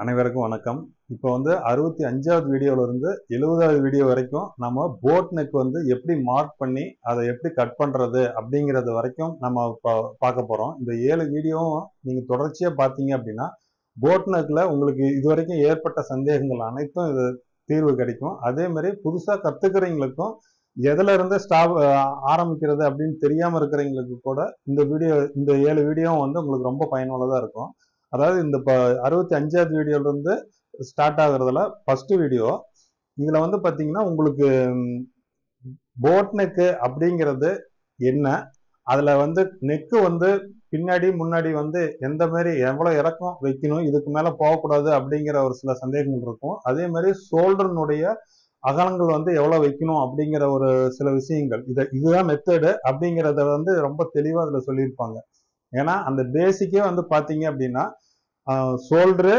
அனைவருக்கும் வணக்கம். இப்போ வந்து 65வது வீடியோல இருந்து 70வது வீடியோ வரைக்கும் நம்ம போட் நெக் வந்து எப்படி மார்க் பண்ணி அதை எப்படி கட் பண்றது அப்படிங்கறது வரைக்கும் நம்ம பார்க்க போறோம். இந்த 7 வீடியோவும் நீங்க தொடர்ச்சியா பார்த்தீங்க அப்படின்னா போட் நெக்ல உங்களுக்கு இதுவரைக்கும் ஏற்பட்ட சந்தேகங்கள் அனைத்தும் இது தீர்வு கிடைக்கும். அதே மாதிரி புதுசா கத்துக்கிறவங்களுக்கும் எதுல இருந்து ஸ்டாப் ஆரம்பிக்கிறது அப்படின்னு தெரியாம இருக்கிறவங்களுக்கு கூட இந்த 7 வீடியோ வந்து உங்களுக்கு ரொம்ப பயனுள்ளதா இருக்கும். அதாவது இந்த 65வது வீடியோல இருந்து ஸ்டார்ட் ஆகுறதுல ஃபர்ஸ்ட் வீடியோ. இதுல வந்து பாத்தீங்கன்னா உங்களுக்கு போட் நெக்கு அப்படிங்கிறது என்ன, அதுல வந்து நெக்கு வந்து பின்னாடி முன்னாடி வந்து எந்த மாதிரி எவ்வளவு இறக்கம் வைக்கணும், இதுக்கு மேல போகக்கூடாது அப்படிங்கிற ஒரு சில சந்தேகங்கள் இருக்கும். அதே மாதிரி ஷோல்டர்னுடைய அகலங்கள் வந்து எவ்வளவு வைக்கணும் அப்படிங்கிற ஒரு சில விஷயங்கள், இதுதான் மெத்தடு அப்படிங்கிறத வந்து ரொம்ப தெளிவா அதுல சொல்லியிருப்பாங்க. ஏன்னா அந்த பேசிக்கே வந்து பாத்தீங்க அப்படின்னா ஷோல்டரு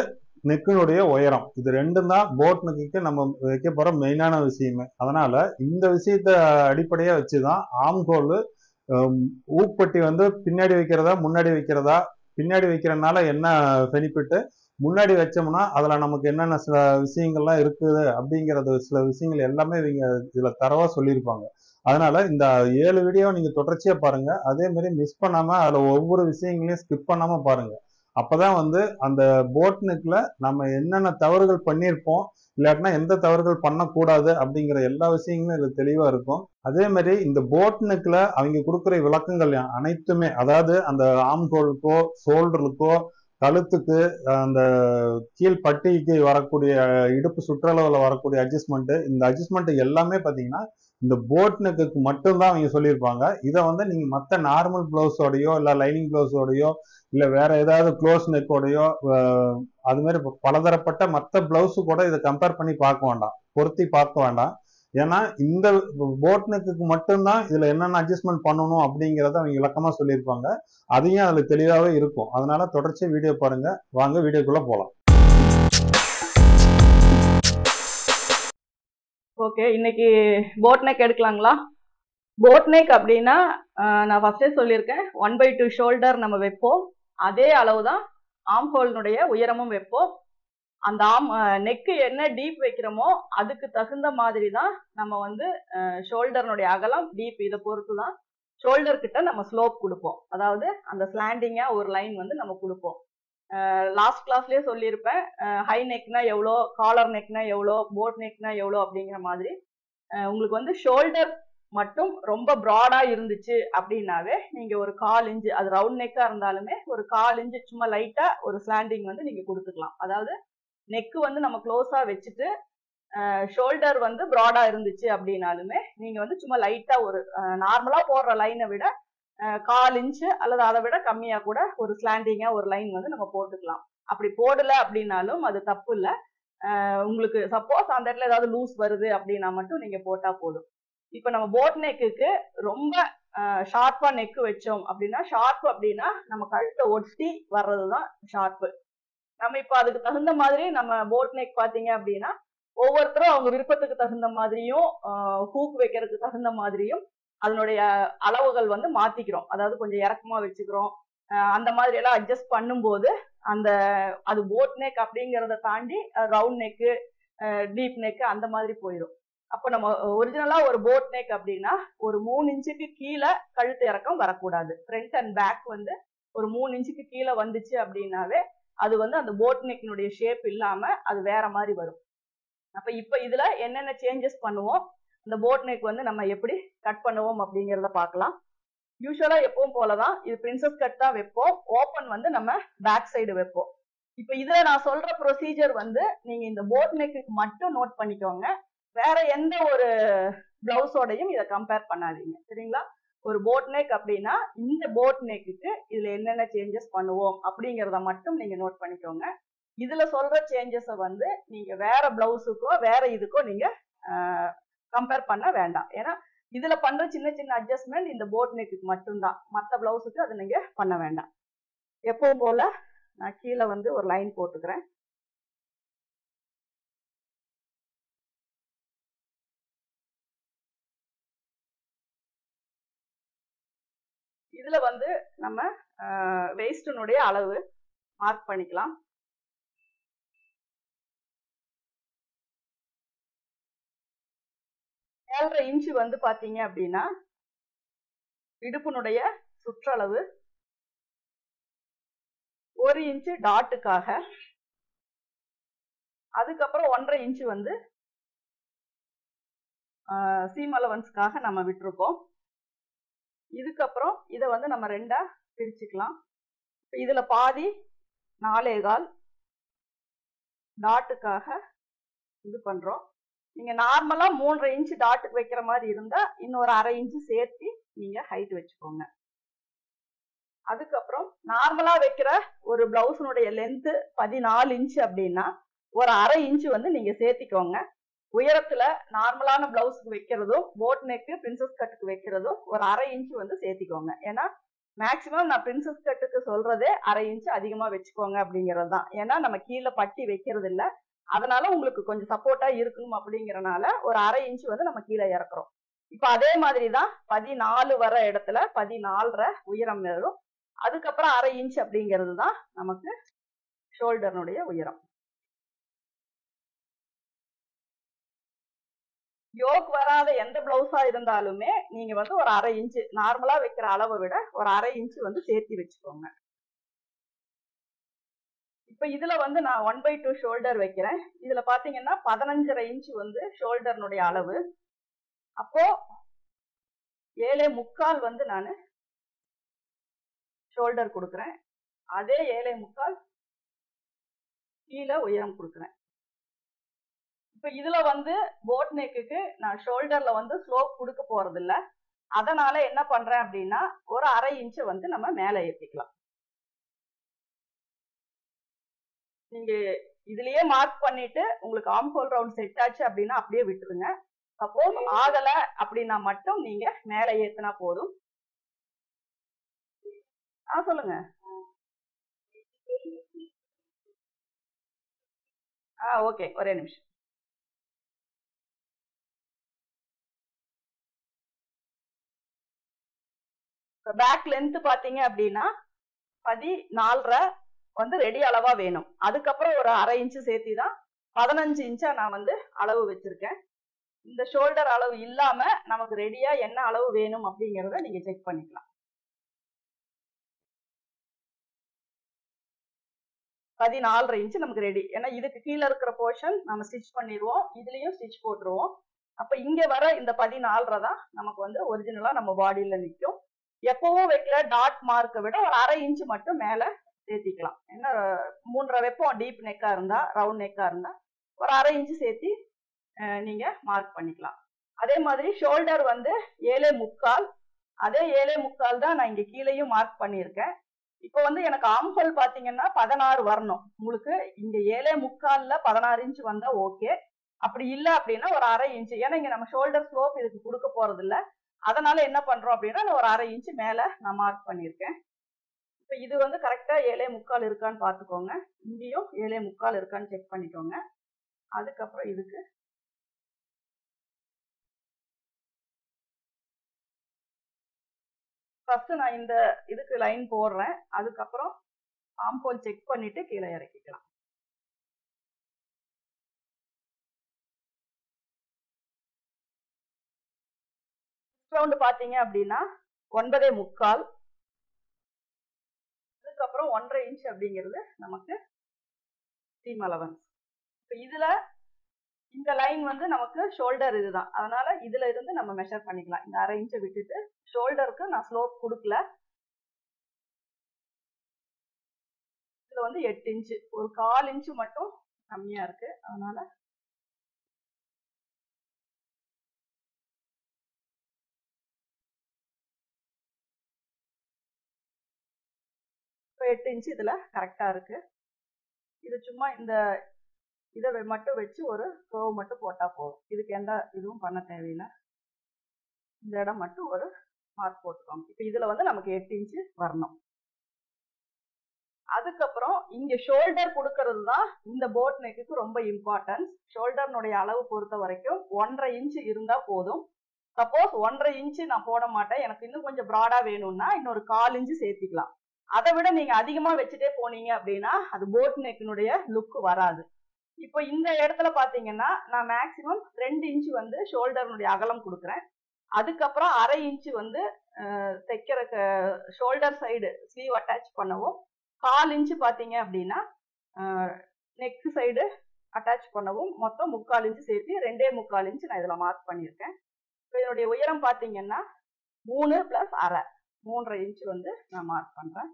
நெக்கினுடைய உயரம் இது ரெண்டும் தான் போட் நெக்குக்கு நம்ம வைக்க போற மெயினான விஷயமே. அதனால இந்த விஷயத்த அடிப்படையா வச்சுதான் ஆம்ஹோல் ஊப்பட்டி வந்து பின்னாடி வைக்கிறதா முன்னாடி வைக்கிறதா, பின்னாடி வைக்கிறதுனால என்ன பெனிஃபிட், முன்னாடி வச்சோம்னா அதுல நமக்கு என்னென்ன சில விஷயங்கள்லாம் இருக்குது அப்படிங்கறது சில விஷயங்கள் எல்லாமே இவங்க இதுல தரவா சொல்லியிருப்பாங்க. அதனால இந்த 7 வீடியோ நீங்க தொடர்ச்சியா பாருங்க. அதே மாதிரி மிஸ் பண்ணாம அதுல ஒவ்வொரு விஷயங்களையும் ஸ்கிப் பண்ணாம பாருங்க. அப்பதான் வந்து அந்த போட் நெக்ல நம்ம என்னென்ன தவறுகள் பண்ணியிருப்போம், இல்லாட்டினா எந்த தவறுகள் பண்ணக்கூடாது அப்படிங்கிற எல்லா விஷயங்களும் இதுல தெளிவா இருக்கும். அதே மாதிரி இந்த போட் நெக்ல அவங்க கொடுக்குற விளக்கங்கள் அனைத்துமே, அதாவது அந்த ஆம்ஹோலுக்கோ ஷோல்டருக்கோ கழுத்துக்கு அந்த கீழ் பட்டிக்கு வரக்கூடிய இடுப்பு சுற்றளவுல வரக்கூடிய அட்ஜஸ்ட்மெண்ட், இந்த அட்ஜஸ்ட்மெண்ட் எல்லாமே பாத்தீங்கன்னா இந்த போட் நெக்குக்கு மட்டும்தான் அவங்க சொல்லியிருப்பாங்க. இதை வந்து நீங்க மற்ற நார்மல் பிளவுஸோடையோ இல்ல லைனிங் பிளவுஸோடையோ இல்ல வேற ஏதாவது க்ளோஸ் நெக்கோடையோ அது மாதிரி பலதரப்பட்ட மற்ற பிளவுஸ் கூட இதை கம்பேர் பண்ணி பார்க்க வேண்டாம், பொருத்தி பார்க்க வேண்டாம். ஏன்னா இந்த போட் நெக்குக்கு மட்டும்தான் இதுல என்னென்ன அட்ஜஸ்ட்மெண்ட் பண்ணணும் அப்படிங்கறத அவங்க விளக்கமா சொல்லியிருப்பாங்க. அதையும் அதுல தெளிவாவே இருக்கும். அதனால தொடர்ச்சி வீடியோ பாருங்க. வாங்க வீடியோக்குள்ள போலாம். ஓகே, இன்னைக்கு போட் நெக் எடுக்கலாங்களா? போட் நெக் அப்படின்னா நான் ஃபர்ஸ்டே சொல்லியிருக்கேன், 1/2 ஷோல்டர் நம்ம வைப்போம். அதே அளவு தான் ஆம்ஹோலினுடைய உயரமும் வைப்போம். அந்த நெக்கு என்ன டீப் வைக்கிறோமோ அதுக்கு தகுந்த மாதிரி தான் நம்ம வந்து ஷோல்டர்னுடைய அகலம் டீப் இதை பொறுத்து தான் ஷோல்டர் கிட்ட நம்ம ஸ்லோப் கொடுப்போம். அதாவது அந்த ஸ்லாண்டிங்கா ஒரு லைன் வந்து நம்ம கொடுப்போம். லாஸ்ட் கிளாஸ்லயே சொல்லியிருப்பேன், ஹை நெக்னா எவ்வளோ, காலர் நெக்னா எவ்வளோ, போட் நெக்னா எவ்வளோ அப்படிங்கிற மாதிரி. உங்களுக்கு வந்து ஷோல்டர் மட்டும் ரொம்ப ப்ராடா இருந்துச்சு அப்படின்னாவே நீங்க ஒரு 1/4 இன்ச்சு, அது ரவுண்ட் நெக்கா இருந்தாலுமே ஒரு 1/4 இன்ச்சு சும்மா லைட்டா ஒரு ஸ்லாண்டிங் வந்து நீங்க கொடுத்துக்கலாம். அதாவது நெக்கு வந்து நம்ம க்ளோஸா வச்சுட்டு ஷோல்டர் வந்து ப்ராடா இருந்துச்சு அப்படின்னாலுமே நீங்க வந்து சும்மா லைட்டா ஒரு நார்மலா போடுற லைனை விட 1/4 இன்ச்சு அல்லது அதை விட கம்மியா கூட ஒரு ஸ்லாண்டிங்கா ஒரு லைன் வந்து நம்ம போட்டுக்கலாம். அப்படி போடல அப்படின்னாலும் அது தப்பு இல்லை. உங்களுக்கு சப்போஸ் அந்த இடத்துல ஏதாவது லூஸ் வருது அப்படின்னா மட்டும் நீங்க போட்டா போதும். இப்ப நம்ம போட் நெக்குக்கு ரொம்ப ஷார்ப்பா நெக் வச்சோம் அப்படின்னா, ஷார்ப் அப்படின்னா நம்ம கழுத்தை ஒட்டி வர்றதுதான் ஷார்ப்பு. நம்ம இப்ப அதுக்கு தகுந்த மாதிரி நம்ம போட் நெக் பாத்தீங்க அப்படின்னா ஒவ்வொருத்தரும் அவங்க விருப்பத்துக்கு தகுந்த மாதிரியும் ஹூக் வைக்கிறதுக்கு தகுந்த மாதிரியும் அதனுடைய அளவுகள் வந்து மாத்திக்கிறோம். அதாவது கொஞ்சம் இறக்கமா வச்சுக்கிறோம். அந்த மாதிரி எல்லாம் அட்ஜஸ்ட் பண்ணும்போது அந்த அது போட் நெக் அப்படிங்கறத தாண்டி ரவுண்ட் நெக்கு, டீப் நெக் அந்த மாதிரி போயிடும். அப்ப நம்ம ஒரிஜினலா ஒரு போட் நெக் அப்படின்னா ஒரு 3 இன்ச்சுக்கு கீழே கழுத்து இறக்கம் வரக்கூடாது. ஃப்ரண்ட் அண்ட் பேக் வந்து ஒரு 3 இன்ச்சுக்கு கீழே வந்துச்சு அப்படின்னாவே அது வந்து அந்த போட் நெக்கினுடைய ஷேப் இல்லாம அது வேற மாதிரி வரும். அப்ப இப்ப இதுல என்னென்ன சேஞ்சஸ் பண்ணுவோம், இந்த போட் நெக் வந்து நம்ம எப்படி கட் பண்ணுவோம் அப்படிங்கறத பார்க்கலாம். யூஸ்வலா எப்பவும் போலதான் இது பிரின்சஸ் கட் தான் வைப்போம். ஓபன் வந்து நம்ம பேக் சைடு வைப்போம். இப்ப இதுல நான் சொல்ற ப்ரொசீஜர் வந்து நீங்க இந்த போட் நெக்கு மட்டும் நோட் பண்ணிக்கோங்க. வேற எந்த ஒரு பிளவுஸோடையும் இதை கம்பேர் பண்ணாதீங்க, சரிங்களா? ஒரு போட் நெக் அப்படின்னா இந்த போட் நெக்குக்கு இதுல என்னென்ன சேஞ்சஸ் பண்ணுவோம் அப்படிங்கறத மட்டும் நீங்க நோட் பண்ணிக்கோங்க. இதுல சொல்ற சேஞ்சஸ வந்து நீங்க வேற பிளவுஸுக்கோ வேற இதுக்கோ நீங்க கம்பேர் பண்ண வேண்டாம். ஏன்னா இதுல பண்ற சின்ன சின்ன அட்ஜஸ்ட்மெண்ட் இந்த போட் நெக்குக்கு மட்டும்தான், மற்ற பிளவுஸுக்கு அதை நீங்க பண்ண வேண்டாம். எப்பவும் போல நான் கீழே வந்து ஒரு லைன் போட்டுக்கிறேன். இதுல வந்து நம்ம வெயிஸ்டினுடைய அளவு மார்க் பண்ணிக்கலாம். 7.5 இன்ச் வந்து பாத்தீங்க அப்படின்னா இடுப்பினுடைய சுற்றளவு, 1 இன்ச் டாட்டுக்காக, அதுக்கப்புறம் 1.5 இன்ச் வந்து சீம் அலவன்ஸ்க்காக நம்ம விட்டுருக்கோம். இதுக்கப்புறம் இதை வந்து நம்ம ரெண்டா பிரிச்சுக்கலாம். இதுல பாதி 4.25 டாட்டுக்காக இது பண்றோம். நீங்க நார்மலா 3.5 இன்ச் டாட்டுக்கு வைக்கிற மாதிரி இருந்தா இன்னொரு 1/2 இன்ச் சேர்த்து நீங்க ஹைட் வச்சுக்கோங்க. அதுக்கப்புறம் நார்மலா வைக்கிற ஒரு பிளவுஸினுடைய லென்த் 14 இன்ச் அப்படின்னா ஒரு 1/2 இன்ச் வந்து நீங்க சேர்த்திக்கோங்க. உயரத்துல நார்மலான பிளவுஸ்க்கு வைக்கிறதும் போட் நெக்கு பிரின்சஸ் கட்டுக்கு வைக்கிறதும் ஒரு 1/2 இன்ச் வந்து சேர்த்திக்கோங்க. ஏன்னா மேக்சிமம் நான் பிரின்சஸ் கட்டுக்கு சொல்றதே 1/2 இன்ச் அதிகமா வச்சுக்கோங்க அப்படிங்கிறது தான். ஏன்னா நம்ம கீழே பட்டி வைக்கிறது இல்ல, அதனால உங்களுக்கு கொஞ்சம் சப்போர்ட்டா இருக்கணும் அப்படிங்கறனால ஒரு 1/2 இன்ச் வந்து நம்ம கீழே இறக்குறோம். இப்ப அதே மாதிரிதான் 14 வர இடத்துல 14.5 உயரம் வரும். அதுக்கப்புறம் 1/2 இன்ச் அப்படிங்கிறது தான் நமக்கு ஷோல்டர்னுடைய உயரம். யோக் வராத எந்த பிளவுஸா இருந்தாலுமே நீங்க வந்து ஒரு 1/2 இன்ச் நார்மலா வைக்கிற அளவை விட ஒரு 1/2 இன்ச் வந்து சேர்த்து வச்சுக்கோங்க. இப்ப இதுல வந்து நான் 1/2 ஷோல்டர் வைக்கிறேன். இதுல பாத்தீங்கன்னா 15.5 இன்ச் வந்து ஷோல்டர்னுடைய அளவு. அப்போ 7.25 வந்து நான் ஷோல்டர் கொடுக்குறேன். அதே 7.25 கீழே உயரம் கொடுக்குறேன். இப்ப இதுல வந்து போட் நெக்குக்கு நான் ஷோல்டர்ல வந்து ஸ்லோப் கொடுக்க போறது இல்ல. அதனால என்ன பண்றேன் அப்படின்னா ஒரு 1/2 இன்ச் வந்து நம்ம மேல ஏத்திக்கலாம். நீங்க இதுலயே மார்க் பண்ணிட்டு உங்களுக்கு ஆர்ம் ஹோல் ரவுண்ட் செட் ஆச்சு அப்படின்னா அப்படியே விட்டுருங்க. சப்போஸ் ஆகல அப்படின்னா மட்டும் நீங்க மேல ஏத்தினா போதும். சொல்லுங்க. ஓகே, ஒரே நிமிஷம். பேக் லென்த் பாத்தீங்க அப்படின்னா 14.5 வந்து ரெடி அளவா வேணும். அதுக்கப்புறம் ஒரு 1/2 இன்ச் சேர்த்தி தான் 15 இன்ச்சா நான் வந்து அளவு வச்சிருக்கேன். இந்த ஷோல்டர் அளவு இல்லாம நமக்கு ரெடியா என்ன அளவு வேணும் அப்படிங்கறத நீங்க செக் பண்ணிக்கலாம். 14.5 இன்ச் நமக்கு ரெடி. ஏன்னா இதுக்கு கீழே இருக்கிற போர்ஷன் நம்ம ஸ்டிச் பண்ணிடுவோம், இதுலயும் ஸ்டிச் போட்டுருவோம். அப்ப இங்க வர இந்த 14.5 தான் நமக்கு வந்து ஒரிஜினலா நம்ம பாடியில நிற்கும். எப்பவும் வைக்கிற டாட் மார்க்கை விட ஒரு 1/2 இன்ச் மட்டும் மேல சேர்த்திக்கலாம். ஏன்னா 3.5 வைப்போம். டீப் நெக்கா இருந்தா, ரவுண்ட் நெக்கா இருந்தா ஒரு 1/2 இன்ச் சேர்த்தி நீங்க மார்க் பண்ணிக்கலாம். அதே மாதிரி ஷோல்டர் வந்து 7.25, அதே 7.25 தான் நான் இங்க கீழேயும் மார்க் பண்ணியிருக்கேன். இப்போ வந்து எனக்கு ஆர்ம் ஹோல் பாத்தீங்கன்னா 16 வரணும். உங்களுக்கு இங்க 7.25ல 16 இன்ச் வந்தா ஓகே. அப்படி இல்ல அப்படின்னா ஒரு 1/2 இன்ச். ஏன்னா இங்க நம்ம ஷோல்டர் ஸ்லோப் இதுக்கு கொடுக்க போறது இல்ல. அதனால என்ன பண்றோம் அப்படின்னா ஒரு 1/2 இன்ச் மேல நான் மார்க் பண்ணியிருக்கேன். இப்ப இது வந்து கரெக்டா 7.25 இருக்கான்னு பாத்துக்கோங்க. இங்கேயும் 7.25 இருக்கான்னு செக் பண்ணிக்கோங்க. அதுக்கப்புறம் இதுக்கு ஃபர்ஸ்ட் நான் இந்த இதுக்கு லைன் போடுறேன். அதுக்கப்புறம் ஆர்ம் ஹோல் செக் பண்ணிட்டு கீழே இறக்கிக்கலாம். ரவுண்ட் பாத்தீங்க அப்படின்னா 9.25, அதுக்கப்புறம் 1/2 இன்ச் அப்படிங்கிறது நமக்கு சீம் அலவன்ஸ். இப்ப இதுல இந்த லைன் வந்து நமக்கு ஷோல்டர் இதுதான். அதனால இதுல இருந்து நம்ம மெஷர் பண்ணிக்கலாம். இந்த 1/2 இன்ச்சை விட்டுட்டு ஷோல்டருக்கு நான் ஸ்லோப் கொடுக்கல. இதுல வந்து 8 இன்ச், ஒரு 1/4 இன்ச் மட்டும் கம்மியா இருக்கு. அதனால இப்போ 8 இன்ச் இதுல கரெக்டா இருக்கு. இது சும்மா இந்த இதை மட்டும் வச்சு ஒரு கர்வ் மட்டும் போட்டா போதும். இதுக்கு எந்த இதுவும் பண்ண தேவையில்லை. இந்த இடம் மட்டும் ஒரு மார்க் போட்டுக்கோங்க. இப்போ இதுல வந்து நமக்கு 8 இன்ச் வரணும். அதுக்கப்புறம் இங்க ஷோல்டர் கொடுக்கறது தான் இந்த போட் நெக்குக்கு ரொம்ப இம்பார்ட்டன்ஸ். ஷோல்டர்னுடைய அளவு பொறுத்த வரைக்கும் 1/2 இன்ச் இருந்தா போதும். சப்போஸ் 1/2 இன்ச் நான் போட மாட்டேன், எனக்கு இன்னும் கொஞ்சம் ப்ராடா வேணும்னா இன்னொரு 1/4 இன்ச் சேர்த்திக்கலாம். அதை விட நீங்க அதிகமா வச்சுட்டே போனீங்க அப்படின்னா அது போட் நெக்கினுடைய லுக் வராது. இப்போ இந்த இடத்துல பாத்தீங்கன்னா நான் மேக்சிமம் 2 இன்ச் வந்து ஷோல்டர்னுடைய அகலம் கொடுக்குறேன். அதுக்கப்புறம் 1/2 இன்ச் வந்து தைக்கிற ஷோல்டர் சைடு ஸ்லீவ் அட்டாச் பண்ணவும், 1/4 இன்ச் பாத்தீங்க அப்படின்னா நெக் சைடு அட்டாச் பண்ணவும், மொத்தம் 3/4 இன்ச் சேர்த்து 2.25 இன்ச் நான் இதுல மார்க் பண்ணியிருக்கேன். இப்போ இதனுடைய உயரம் பாத்தீங்கன்னா 3 + 1/2 3.5 இன்ச் வந்து நான் மார்க் பண்றேன்.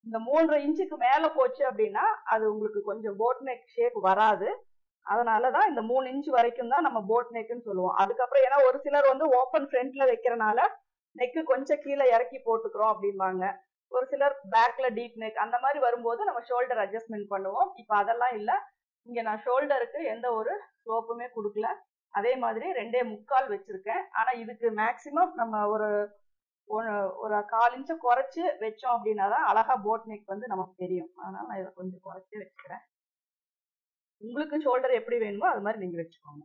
இந்த 3.5 இன்ச்சுக்கு மேல போச்சு அப்படின்னா அது உங்களுக்கு கொஞ்சம் போட் நெக் ஷேப் வராது. அதனாலதான் இந்த 3 இன்ச் வரைக்கும் தான் நம்ம போட் நெக்னு சொல்லுவோம். அதுக்கப்புறம் ஏன்னா ஒரு சிலர் வந்து ஓப்பன் ஃப்ரண்ட்ல வைக்கிறனால நெக்கு கொஞ்சம் கீழே இறக்கி போட்டுக்கிறோம் அப்படிம்பாங்க. ஒரு சிலர் பேக்ல டீப் நெக் அந்த மாதிரி வரும்போது நம்ம ஷோல்டர் அட்ஜஸ்ட்மெண்ட் பண்ணுவோம். இப்ப அதெல்லாம் இல்ல. இங்க நான் ஷோல்டருக்கு எந்த ஒரு ஸ்லோப்புமே கொடுக்கல. அதே மாதிரி 2.25 வச்சிருக்கேன். ஆனா இதுக்கு மேக்சிமம் நம்ம ஒரு 1/4 இன்ச்சை குறைச்சு வச்சோம் அப்படின்னாதான் அழகா போட் நெக் வந்து நமக்கு தெரியும். அதனால நான் இதை கொஞ்சம் குறைச்சி வச்சுக்கிறேன். உங்களுக்கு ஷோல்டர் எப்படி வேணுமோ அது மாதிரி நீங்க வச்சுக்கோங்க.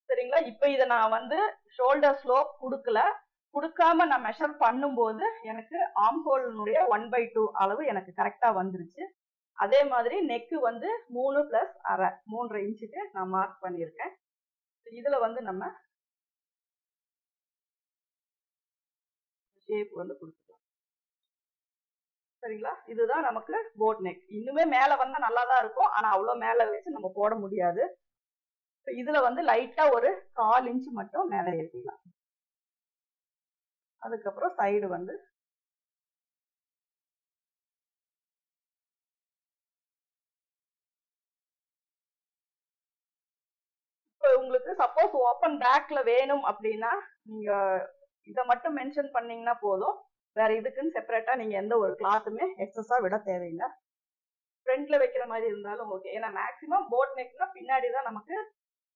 சரிங்களா? இப்ப இதை நான் வந்து ஷோல்டர் ஸ்லோப் கொடுக்காம நான் மெஷர் பண்ணும்போது எனக்கு ஆர்ம் ஹோல்னுடைய 1/2 அளவு எனக்கு கரெக்டா வந்துருச்சு. அதே மாதிரி நெக்கு வந்து 3 + 1/2 3.5 இன்ச்சுக்கு நான் மார்க் பண்ணியிருக்கேன். இதுல வந்து நம்ம ஷேப் வந்து கொடுத்துக்கலாம். சரிங்களா? இதுதான் நமக்கு போட் நெக். இன்னுமே மேல வந்தா நல்லா தான் இருக்கும். ஆனா அவ்வளவு மேல வச்சு நம்ம போட முடியாது. இதுல வந்து லைட்டா ஒரு 1/4 இன்ச் மட்டும் மேல ஏற்றிக்கலாம். அதுக்கப்புறம் சைடு வந்து இப்போ உங்களுக்கு சப்போஸ் ஓப்பன் பேக்ல வேணும் அப்படின்னா நீங்க இதை மட்டும் மென்ஷன் பண்ணீங்கன்னா போதும். வேற இதுக்குன்னு செப்பரேட்டா நீங்க எந்த ஒரு கிளாத்துமே எக்ஸஸா விட தேவையில்லை. ஃப்ரண்ட்ல வைக்கிற மாதிரி இருந்தாலும் ஓகே. ஏன்னா மேக்சிமம் போட் நெக்னா பின்னாடிதான் நமக்கு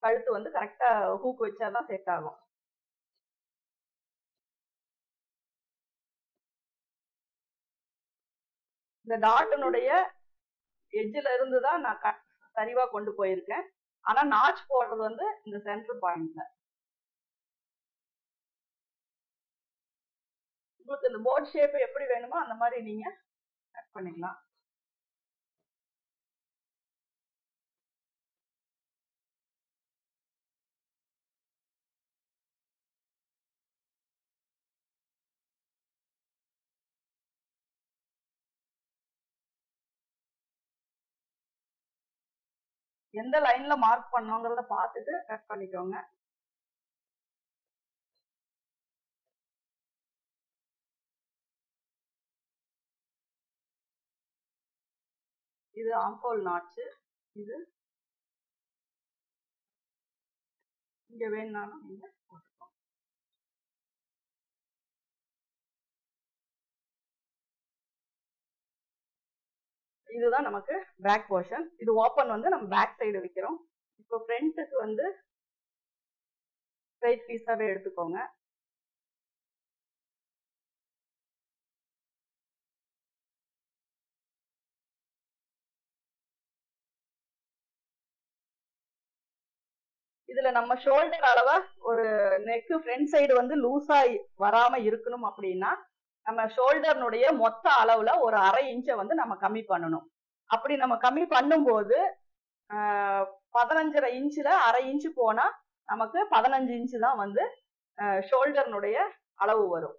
கழுத்து வந்து கரெக்டா ஹூக் வச்சாதான் செட் ஆகும். இந்த டாட்டனுடைய எட்ஜ்ல இருந்து தான் நான் சரிவா கொண்டு போயிருக்கேன். ஆனா நாச் போடுறது வந்து இந்த சென்டர் பாயிண்ட்ல. உங்களுக்கு இந்த போட் ஷேப் எப்படி வேணுமோ அந்த மாதிரி நீங்க கட் பண்ணிக்கலாம். எந்த லைன்ல மார்க் பண்ணோங்கிறத பார்த்துட்டு கட் பண்ணிக்கோங்க. இது ஆம்ஹோல் நாட்ச். இது இங்க வேணும்னாலும் நீங்க போட்டுக்கோங்க. இதுதான் நமக்கு பேக் போர்ஷன். இது ஓப்பன் வந்து நம்ம பேக் சைடு வைக்கிறோம். இப்போ ஃப்ரண்ட்டுக்கு வந்து ஸ்ட்ரைட் பீஸாவே எடுத்துக்கோங்க. இதுல நம்ம ஷோல்டர் அளவா ஒரு நெக் ஃப்ரண்ட் சைடு வந்து லூஸா வராம இருக்கணும் அப்படின்னா நம்ம ஷோல்டர்னுடைய மொத்த அளவுல ஒரு 1/2 இன்ச்சை வந்து நம்ம கம்மி பண்ணணும். அப்படி நம்ம கம்மி பண்ணும்போது 15.5 இன்ச்சுல 1/2 இன்ச்சு போனா நமக்கு 15 இன்ச்சு தான் வந்து ஷோல்டர்னுடைய அளவு வரும்.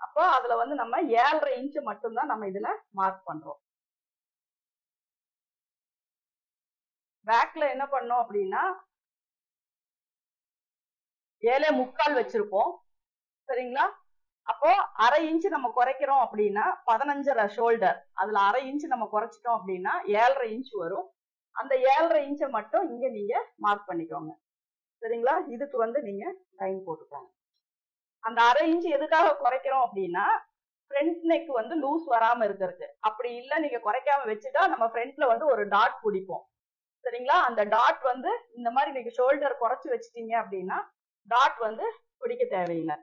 அப்போ அதுல வந்து நம்ம 7.5 இன்ச்சு மட்டும்தான் நம்ம இதுல மார்க் பண்றோம். பேக்ல என்ன பண்ணோம் அப்படின்னா 7.25 வச்சிருப்போம். சரிங்களா? அப்போ 1/2 இன்ச்சு நம்ம குறைக்கிறோம் அப்படின்னா 15.5 ஷோல்டர், அதுல 1/2 இன்ச்சு நம்ம குறைச்சிட்டோம் அப்படின்னா 7.5 இன்ச்சு வரும். அந்த 7.5 இன்ச்சை மட்டும் இங்க நீங்க மார்க் பண்ணிக்கோங்க. சரிங்களா? இதுக்கு வந்து நீங்க லைன் போட்டுக்கோங்க. அந்த 1/2 இன்ச்சு எதுக்காக குறைக்கிறோம் அப்படின்னா ஃப்ரண்ட் நெக் வந்து லூஸ் வராம இருக்கிறது. அப்படி இல்லை நீங்க குறைக்காம வச்சுட்டா நம்ம ஃப்ரண்ட்ல வந்து ஒரு டாட் பிடிப்போம். சரிங்களா? அந்த டாட் வந்து இந்த மாதிரி நீங்க ஷோல்டர் குறைச்சு வச்சுட்டீங்க அப்படின்னா டாட் வந்து பிடிக்க தேவையில்லை.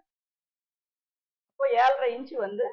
இப்போ 7.5 இன்ச்சு வந்து